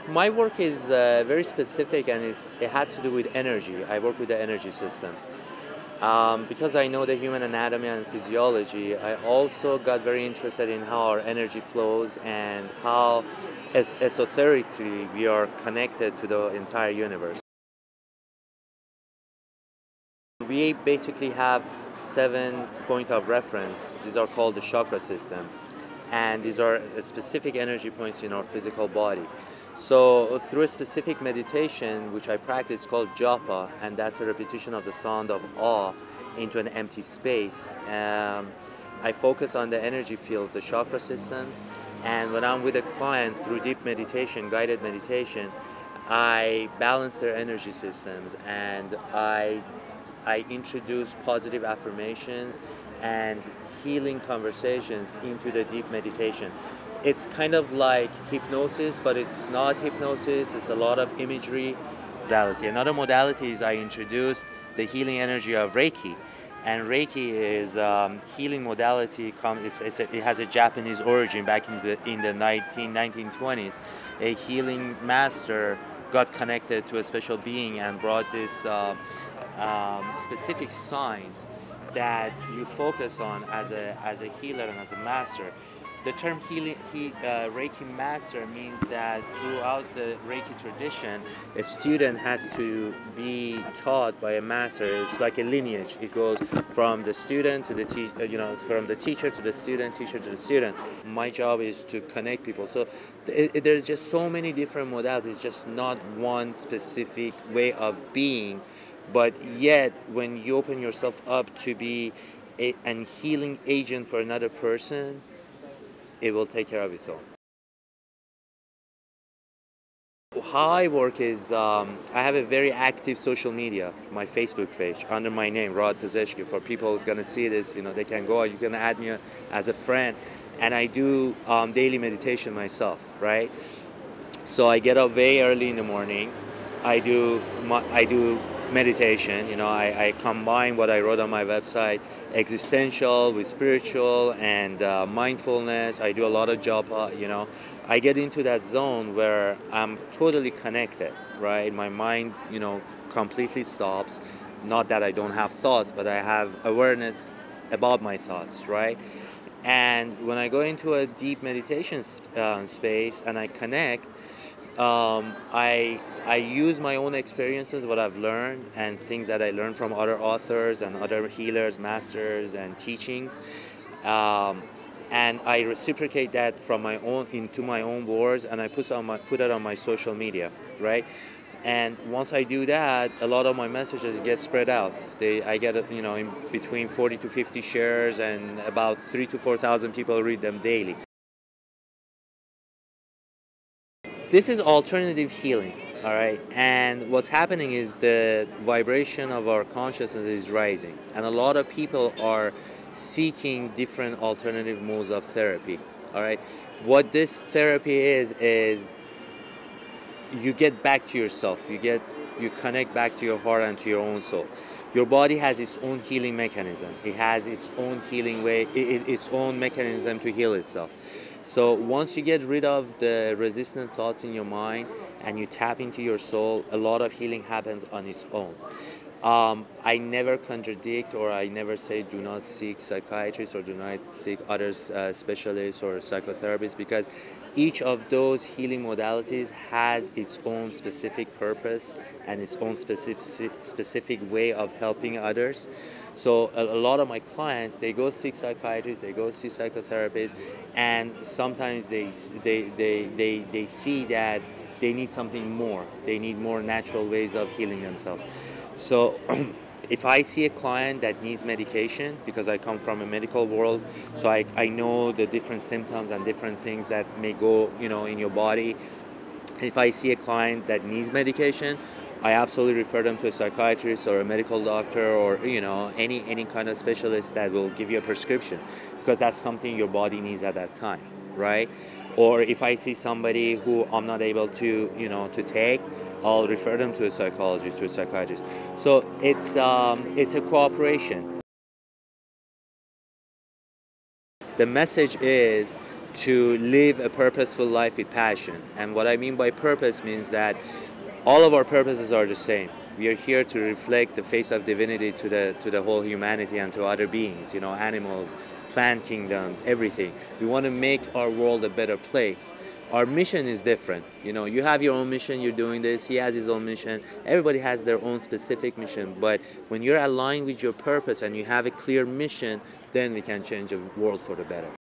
My work is very specific, and it has to do with energy. I work with the energy systems. Because I know the human anatomy and physiology, I also got very interested in how our energy flows and how esoterically we are connected to the entire universe. We basically have 7 points of reference. These are called the chakra systems, and these are specific energy points in our physical body. So through a specific meditation, which I practice called japa, and that's a repetition of the sound of awe into an empty space, I focus on the energy field, the chakra systems, and when I'm with a client through deep meditation, guided meditation, I balance their energy systems, and I introduce positive affirmations and healing conversations into the deep meditation. It's kind of like hypnosis, but it's not hypnosis. It's a lot of imagery modality. Another modality is I introduce the healing energy of Reiki. And Reiki is healing modality. It has a Japanese origin back in the 1920s. A healing master got connected to a special being and brought this specific signs that you focus on as a healer and as a master. The term Reiki master means that throughout the Reiki tradition, a student has to be taught by a master. It's like a lineage. It goes from the student to the from the teacher to the student, teacher to the student. My job is to connect people. So there's just so many different modalities, just not one specific way of being. But yet, when you open yourself up to be an healing agent for another person, it will take care of its own. How I work is I have a very active social media, my Facebook page, under my name, Pezeshki. For people who's going to see this, they can go, you can add me as a friend. And I do daily meditation myself, right? So I get up very early in the morning. I do meditation. I combine what I wrote on my website, existential with spiritual and mindfulness. I do a lot of japa. I get into that zone where I'm totally connected, right? My mind, completely stops. Not that I don't have thoughts, but I have awareness about my thoughts, right? And when I go into a deep meditation space and I connect, I use my own experiences, what I've learned, and things that I learned from other authors and other healers, masters, and teachings, and I reciprocate that from my own into my own words, and I put it on my social media, right? And once I do that, a lot of my messages get spread out. I get in between 40 to 50 shares, and about 3,000 to 4,000 people read them daily. This is alternative healing, all right? And what's happening is the vibration of our consciousness is rising. And a lot of people are seeking different alternative modes of therapy, all right? What this therapy is you get back to yourself. You connect back to your heart and to your own soul. Your body has its own healing mechanism. It has its own healing way, its own mechanism to heal itself. So once you get rid of the resistant thoughts in your mind and you tap into your soul, a lot of healing happens on its own. I never contradict, or I never say do not seek psychiatrists or do not seek other specialists or psychotherapists, because each of those healing modalities has its own specific purpose and its own specific way of helping others. So a lot of my clients, they go seek psychiatrists, they go see psychotherapists, and sometimes they see that they need something more. They need more natural ways of healing themselves. So if I see a client that needs medication, because I come from a medical world, so I know the different symptoms and different things that may go, in your body. If I see a client that needs medication, I absolutely refer them to a psychiatrist or a medical doctor, or any kind of specialist that will give you a prescription, because that's something your body needs at that time, right? Or if I see somebody who I'm not able to to take, I'll refer them to a psychologist, to a psychiatrist. So it's a cooperation. The message is to live a purposeful life with passion. And what I mean by purpose means that all of our purposes are the same. We are here to reflect the face of divinity to the whole humanity and to other beings, you know, animals, plant kingdoms, everything. We want to make our world a better place. Our mission is different. You know, you have your own mission, you're doing this, he has his own mission. Everybody has their own specific mission, but when you're aligned with your purpose and you have a clear mission, then we can change the world for the better.